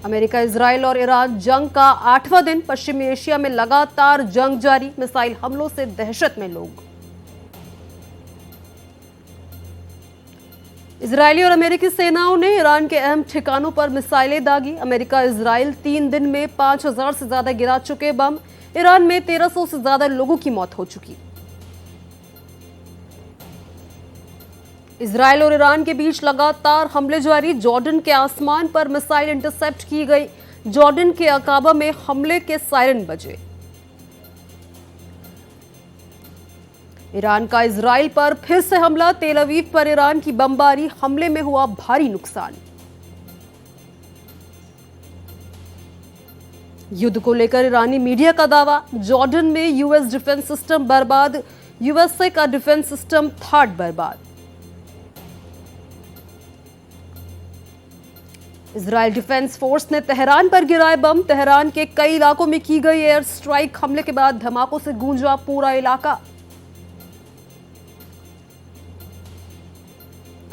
America, Israel और Iran जंग का 8वां दिन। पश्चिमी एशिया में लगातार जंग जारी, मिसाइल हमलों से दहशत में लोग। इजरायली और अमेरिकी सेनाओं ने ईरान के अहम ठिकानों पर मिसाइलें दागी। अमेरिका, इजराइल 3 दिन में 5000 से ज्यादा गिरा चुके बम। ईरान में 1300 से ज्यादा लोगों की मौत हो चुकी। इजराइल और ईरान के बीच लगातार हमले जारी। जॉर्डन के आसमान पर मिसाइल इंटरसेप्ट की गई। जॉर्डन के अकाबा में हमले के सायरन बजे। ईरान का इजराइल पर फिर से हमला। तेल अवीव पर ईरान की बमबारी, हमले में हुआ भारी नुकसान। युद्ध को लेकर ईरानी मीडिया का दावा। जॉर्डन में यूएस डिफेंस सिस्टम बर्बाद। यूएसए का डिफेंस सिस्टम थाड बर्बाद। इजराइल डिफेंस फोर्स ने तेहरान पर गिराए बम। तेहरान के कई इलाकों में की गई एयर स्ट्राइक। हमले के बाद धमाकों से गूंजा पूरा इलाका।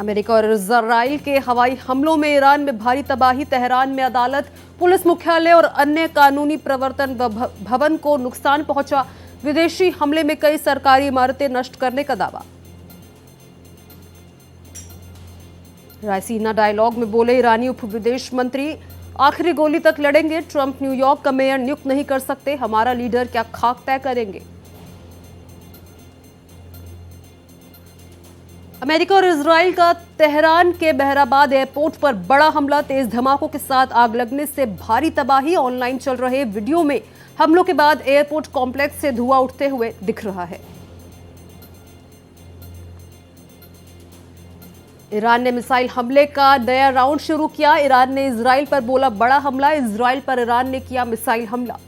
अमेरिका और इजराइल के हवाई हमलों में ईरान में भारी तबाही। तेहरान में अदालत, पुलिस मुख्यालय और अन्य कानूनी प्रवर्तन भवन को नुकसान पहुंचा। विदेशी हमले में कई सरकारी इमारतें नष्ट करने का दावा। रायसीना डायलॉग में बोले ईरानी उप विदेश मंत्री, आखिरी गोली तक लड़ेंगे। ट्रंप न्यूयॉर्क का मेयर नियुक्त नहीं कर सकते, हमारा लीडर क्या खाक तय करेंगे। अमेरिका और इजराइल का तेहरान के बहराबाद एयरपोर्ट पर बड़ा हमला। तेज धमाकों के साथ आग लगने से भारी तबाही। ऑनलाइन चल रहे वीडियो में हमलों के बाद एयरपोर्ट कॉम्प्लेक्स से धुआं उठते हुए दिख रहा है। ईरान ने मिसाइल हमले का नया राउंड शुरू किया। ईरान ने इजराइल पर बोला बड़ा हमला। इजराइल पर ईरान ने किया मिसाइल हमला।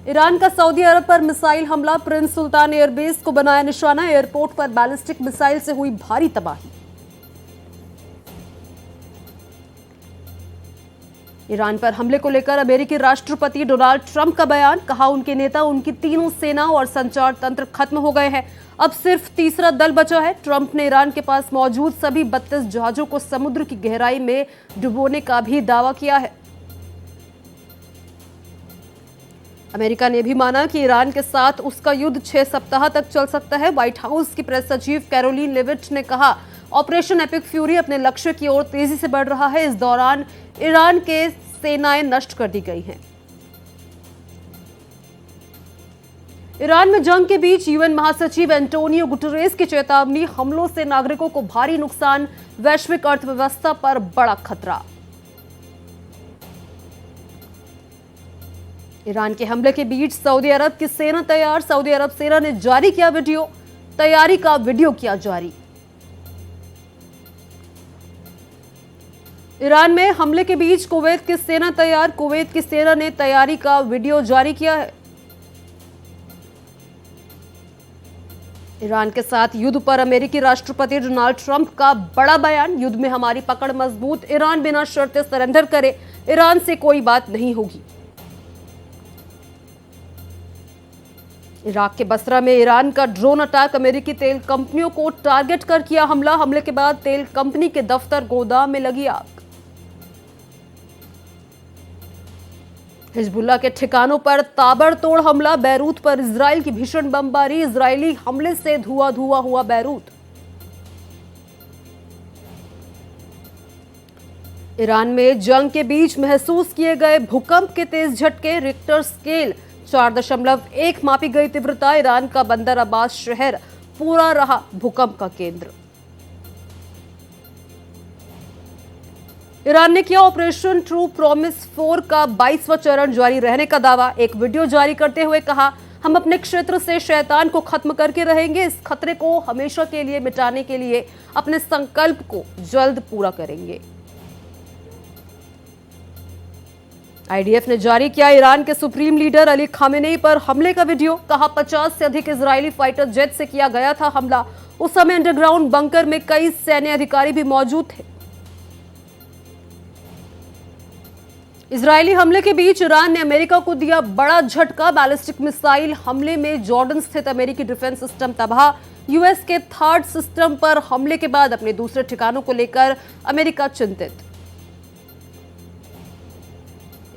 ईरान का सऊदी अरब पर मिसाइल हमला। प्रिंस सुल्तान एयरबेस को बनाया निशाना। एयरपोर्ट पर बैलिस्टिक मिसाइल से हुई भारी तबाही। ईरान पर हमले को लेकर अमेरिकी राष्ट्रपति डोनाल्ड ट्रंप का बयान। कहा उनके नेता, उनकी तीनों सेनाओं और संचार तंत्र खत्म हो गए हैं, अब सिर्फ तीसरा दल बचा है। ट्रंप ने ईरान के पास मौजूद सभी 32 जहाजों को समुद्र की गहराई में डुबोने का भी दावा किया है। अमेरिका ने भी माना कि ईरान के साथ उसका युद्ध 6 सप्ताह तक चल सकता है। व्हाइट हाउस की प्रेस सचिव कैरोलिन लेविट ने कहा, ऑपरेशन एपिक फ्यूरी अपने लक्ष्य की ओर तेजी से बढ़ रहा है। इस दौरान ईरान के सेनाएं नष्ट कर दी गई हैं। ईरान में जंग के बीच यूएन महासचिव एंटोनियो गुटेरेस की चेतावनी। हमलों से नागरिकों को भारी नुकसान, वैश्विक अर्थव्यवस्था पर बड़ा खतरा। ईरान के हमले के बीच सऊदी अरब की सेना तैयार। सऊदी अरब सेना ने जारी किया वीडियो। तैयारी का वीडियो किया जारी। ईरान में हमले के बीच कुवैत की सेना तैयार। कुवैत की सेना ने तैयारी का वीडियो जारी किया है। ईरान के साथ युद्ध पर अमेरिकी राष्ट्रपति डोनाल्ड ट्रंप का बड़ा बयान। युद्ध में हमारी पकड़ मजबूत। ईरान बिना शर्तें सरेंडर करे। ईरान से कोई बात नहीं होगी। इराक के बसरा में ईरान का ड्रोन अटैक। अमेरिकी तेल कंपनियों को टारगेट कर किया हमला। हमले के बाद तेल कंपनी के दफ्तर, गोदाम में लगी आग। हिजबुल्लाह के ठिकानों पर ताबड़तोड़ हमला। बैरूत पर इजराइल की भीषण बमबारी। इजरायली हमले से धुआं धुआं हुआ बैरूत। ईरान में जंग के बीच महसूस किए गए भूकंप के तेज झटके। रिक्टर स्केल 4.1 मापी गई तीव्रता। ईरान का बंदर अब्बास शहर पूरा रहा भूकंप का केंद्र। ईरान ने किया ऑपरेशन ट्रू प्रॉमिस 4 का 22वां चरण जारी रहने का दावा। एक वीडियो जारी करते हुए कहा, हम अपने क्षेत्र से शैतान को खत्म करके रहेंगे। इस खतरे को हमेशा के लिए मिटाने के लिए अपने संकल्प को जल्द पूरा करेंगे। आईडीएफ ने जारी किया ईरान के सुप्रीम लीडर अली खामेनेई पर हमले का वीडियो। कहा 50 से अधिक इजरायली फाइटर जेट से किया गया था हमला। उस समय अंडरग्राउंड बंकर में कई सैन्य अधिकारी भी मौजूद थे। इजरायली हमले के बीच ईरान ने अमेरिका को दिया बड़ा झटका। बैलिस्टिक मिसाइल हमले में जॉर्डन स्थित अमेरिकी डिफेंस सिस्टम तबाह। यूएस के थर्ड सिस्टम पर हमले के बाद अपने दूसरे ठिकानों को लेकर अमेरिका चिंतित।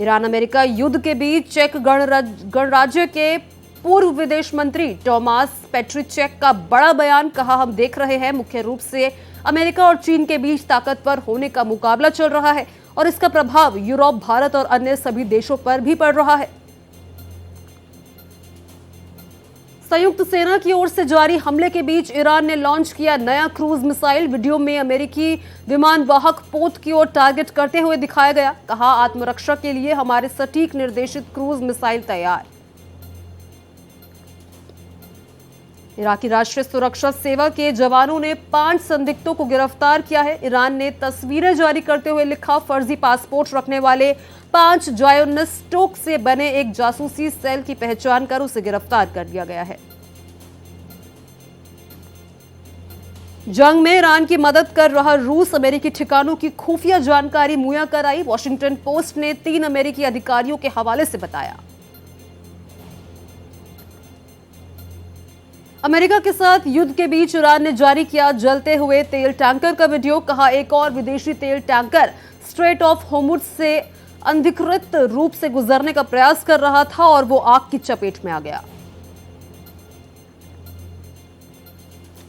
ईरान अमेरिका युद्ध के बीच चेक गणराज्य के पूर्व विदेश मंत्री टॉमास पेट्रिचेक का बड़ा बयान, कहा हम देख रहे हैं मुख्य रूप से अमेरिका और चीन के बीच ताकतवर होने का मुकाबला चल रहा है और इसका प्रभाव यूरोप, भारत और अन्य सभी देशों पर भी पड़ रहा है। संयुक्त सेना की ओर से जारी हमले के बीच ईरान ने लॉन्च किया नया क्रूज मिसाइल। वीडियो में अमेरिकी विमान वाहक पोत की ओर टारगेट करते हुए दिखाया गया। कहा, आत्मरक्षा के लिए हमारे सटीक निर्देशित क्रूज मिसाइल तैयार। इराकी राष्ट्रीय सुरक्षा सेवा के जवानों ने 5 संदिग्धों को गिरफ्तार किया है। ईरान ने तस्वीरें जारी करते हुए लिखा, फर्जी पासपोर्ट रखने वाले 5 जायोनिस्टों से बने एक जासूसी सेल की पहचान कर उसे गिरफ्तार कर लिया गया है। जंग में ईरान की मदद कर रहा रूस अमेरिकी ठिकानों की खुफिया जानकारी मुहैया कराई। वॉशिंगटन पोस्ट ने 3 अमेरिकी अधिकारियों के हवाले से बताया। अमेरिका के साथ युद्ध के बीच ईरान ने जारी किया जलते हुए तेल टैंकर का वीडियो। कहा, एक और विदेशी तेल टैंकर स्ट्रेट ऑफ होर्मुज से अनधिकृत रूप से गुजरने का प्रयास कर रहा था और वो आग की चपेट में आ गया।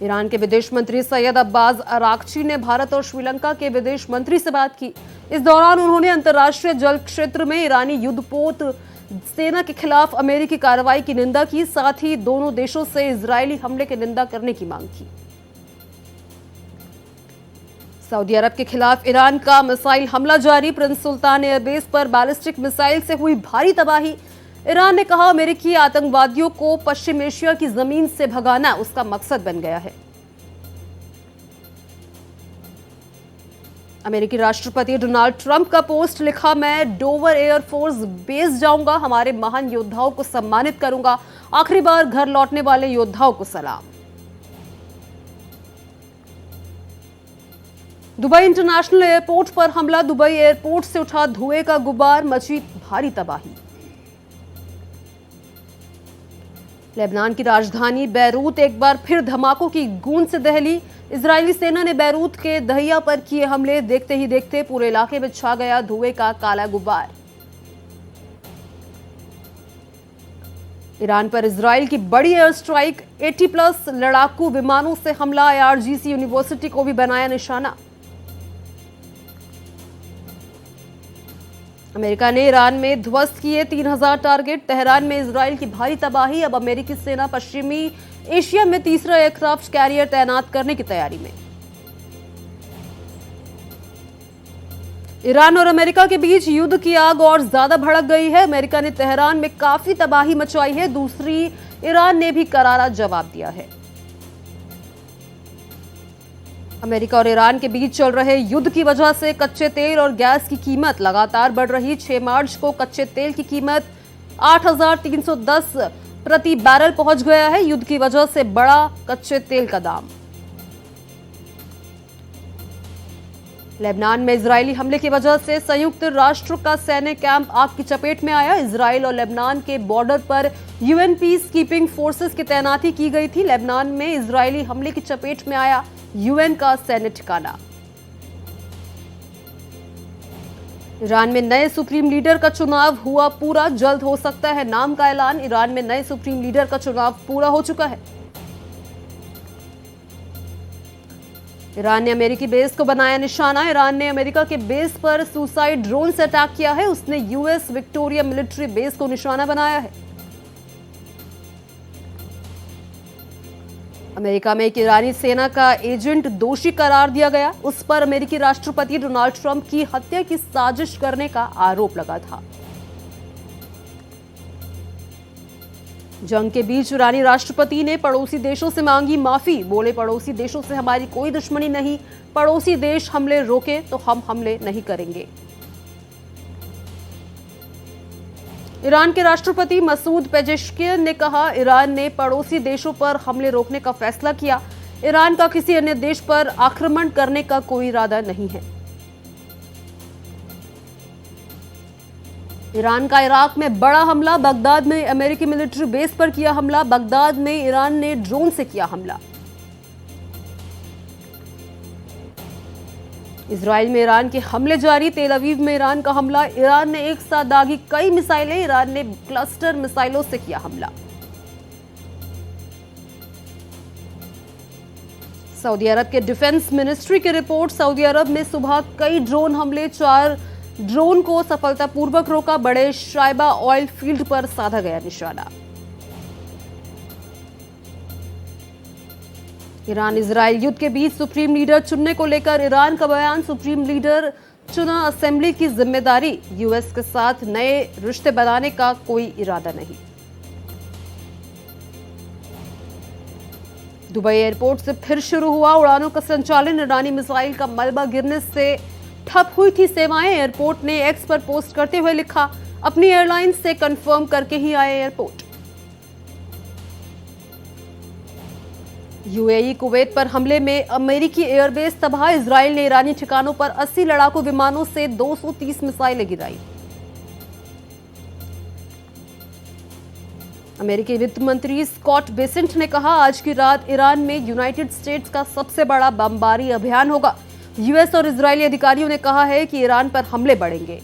ईरान के विदेश मंत्री सैयद अब्बास अरागची ने भारत और श्रीलंका के विदेश मंत्री से बात की। इस दौरान उन्होंने अंतर्राष्ट्रीय जल क्षेत्र में ईरानी युद्धपोत सेना के खिलाफ अमेरिकी कार्रवाई की निंदा की। साथ ही दोनों देशों से इजरायली हमले की निंदा करने की मांग की। सऊदी अरब के खिलाफ ईरान का मिसाइल हमला जारी। प्रिंस सुल्तान एयरबेस पर बैलिस्टिक मिसाइल से हुई भारी तबाही। ईरान ने कहा, अमेरिकी आतंकवादियों को पश्चिम एशिया की जमीन से भगाना उसका मकसद बन गया है। अमेरिकी राष्ट्रपति डोनाल्ड ट्रंप का पोस्ट लिखा, मैं डोवर एयरफोर्स बेस जाऊंगा, हमारे महान योद्धाओं को सम्मानित करूंगा, आखिरी बार घर लौटने वाले योद्धाओं को सलाम। दुबई इंटरनेशनल एयरपोर्ट पर हमला। दुबई एयरपोर्ट से उठा धुएं का गुबार, मची भारी तबाही। लेबनान की राजधानी बैरूत एक बार फिर धमाकों की गूंज से दहली। इजरायली सेना ने बैरूत के दहिया पर किए हमले। देखते ही देखते पूरे इलाके में छा गया धुएं का काला गुबार। ईरान पर इजरायल की बड़ी एयर स्ट्राइक। 80+ लड़ाकू विमानों से हमला। IRGC यूनिवर्सिटी को भी बनाया निशाना। अमेरिका ने ईरान में ध्वस्त किए 3000 टारगेट। तेहरान में इजरायल की भारी तबाही। अब अमेरिकी सेना पश्चिमी एशिया में तीसरा एयरक्राफ्ट कैरियर तैनात करने की तैयारी में। ईरान और अमेरिका के बीच युद्ध की आग और ज्यादा भड़क गई है। अमेरिका ने तेहरान में काफी तबाही मचाई है। दूसरी ईरान ने भी करारा जवाब दिया है। अमेरिका और ईरान के बीच चल रहे युद्ध की वजह से कच्चे तेल और गैस की कीमत लगातार बढ़ रही। 6 मार्च को कच्चे तेल की कीमत 8,310 प्रति बैरल पहुंच गया है। युद्ध की वजह से बढ़ा कच्चे तेल का दाम। लेबनान में इजरायली हमले की वजह से संयुक्त राष्ट्र का सैन्य कैंप आग की चपेट में आया। इजरायल और लेबनान के बॉर्डर पर UN पीस कीपिंग फोर्सेस की तैनाती की गई थी। लेबनान में इजरायली हमले की चपेट में आया UN का सैन्य ठिकाना। ईरान में नए सुप्रीम लीडर का चुनाव हुआ पूरा। जल्द हो सकता है नाम का ऐलान। ईरान में नए सुप्रीम लीडर का चुनाव पूरा हो चुका है। ईरान ने अमेरिकी बेस को बनाया निशाना। ईरान ने अमेरिका के बेस पर सुसाइड ड्रोन से अटैक किया है। उसने US विक्टोरिया मिलिट्री बेस को निशाना बनाया है। अमेरिका में एक ईरानी सेना का एजेंट दोषी करार दिया गया। उस पर अमेरिकी राष्ट्रपति डोनाल्ड ट्रंप की हत्या की साजिश करने का आरोप लगा था। जंग के बीच ईरानी राष्ट्रपति ने पड़ोसी देशों से मांगी माफी। बोले, पड़ोसी देशों से हमारी कोई दुश्मनी नहीं। पड़ोसी देश हमले रोके तो हम हमले नहीं करेंगे। ईरान के राष्ट्रपति मसूद पेजेश्कियन ने कहा, ईरान ने पड़ोसी देशों पर हमले रोकने का फैसला किया। ईरान का किसी अन्य देश पर आक्रमण करने का कोई इरादा नहीं है। ईरान का इराक में बड़ा हमला। बगदाद में अमेरिकी मिलिट्री बेस पर किया हमला। बगदाद में ईरान ने ड्रोन से किया हमला। इजराइल में ईरान के हमले जारी, तेल अवीव में ईरान का हमला, ईरान ने एक साथ दागी कई मिसाइलें, ईरान ने क्लस्टर मिसाइलों से किया हमला। सऊदी अरब के डिफेंस मिनिस्ट्री की रिपोर्ट, सऊदी अरब में सुबह कई ड्रोन हमले, 4 ड्रोन को सफलतापूर्वक रोका, बड़े शाइबा ऑयल फील्ड पर साधा गया निशाना। ईरान इजराइल युद्ध के बीच सुप्रीम लीडर चुनने को लेकर ईरान का बयान, सुप्रीम लीडर चुना, असेंबली की जिम्मेदारी, यूएस के साथ नए रिश्ते बनाने का कोई इरादा नहीं। दुबई एयरपोर्ट से फिर शुरू हुआ उड़ानों का संचालन, ईरानी मिसाइल का मलबा गिरने से ठप हुई थी सेवाएं, एयरपोर्ट ने एक्स पर पोस्ट करते हुए लिखा, अपनी एयरलाइंस से कंफर्म करके ही आए एयरपोर्ट। यूएई कुवैत पर हमले में अमेरिकी एयरबेस तबाह, इजराइल ने ईरानी ठिकानों पर 80 लड़ाकू विमानों से 230 मिसाइलें गिराई। अमेरिकी वित्त मंत्री स्कॉट बेसेंट ने कहा, आज की रात ईरान में यूनाइटेड स्टेट्स का सबसे बड़ा बमबारी अभियान होगा। यूएस और इजरायली अधिकारियों ने कहा है कि ईरान पर हमले बढ़ेंगे।